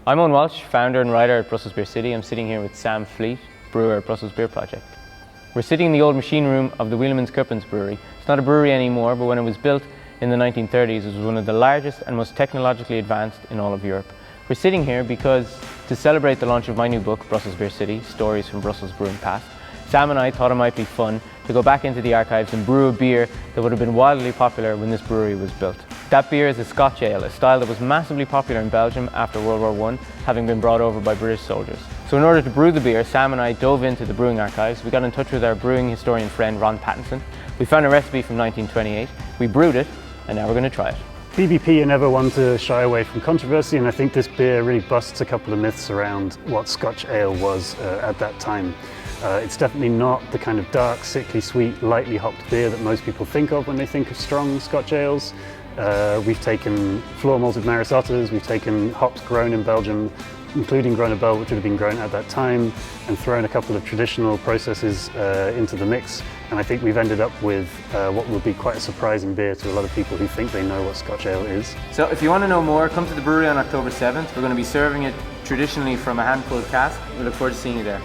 I'm Owen Walsh, founder and writer at Brussels Beer City. I'm sitting here with Sam Fleet, brewer at Brussels Beer Project. We're sitting in the old machine room of the Wielemans Kerpens brewery. It's not a brewery anymore, but when it was built in the 1930s, it was one of the largest and most technologically advanced in all of Europe. We're sitting here because to celebrate the launch of my new book, Brussels Beer City, Stories from Brussels Brewing Past, Sam and I thought it might be fun to go back into the archives and brew a beer that would have been wildly popular when this brewery was built. That beer is a Scotch ale, a style that was massively popular in Belgium after World War I, having been brought over by British soldiers. So in order to brew the beer, Sam and I dove into the brewing archives. We got in touch with our brewing historian friend Ron Pattinson. We found a recipe from 1928, we brewed it, and now we're going to try it. BBP are never one to shy away from controversy, and I think this beer really busts a couple of myths around what Scotch ale was at that time. It's definitely not the kind of dark, sickly sweet, lightly hopped beer that most people think of when they think of strong Scotch ales. We've taken floor malted Maris Otters, we've taken hops grown in Belgium, including Groenendael, which would have been grown at that time, and thrown a couple of traditional processes into the mix. And I think we've ended up with what will be quite a surprising beer to a lot of people who think they know what Scotch ale is. So if you want to know more, come to the brewery on October 7th. We're going to be serving it traditionally from a hand-pulled cask. We look forward to seeing you there.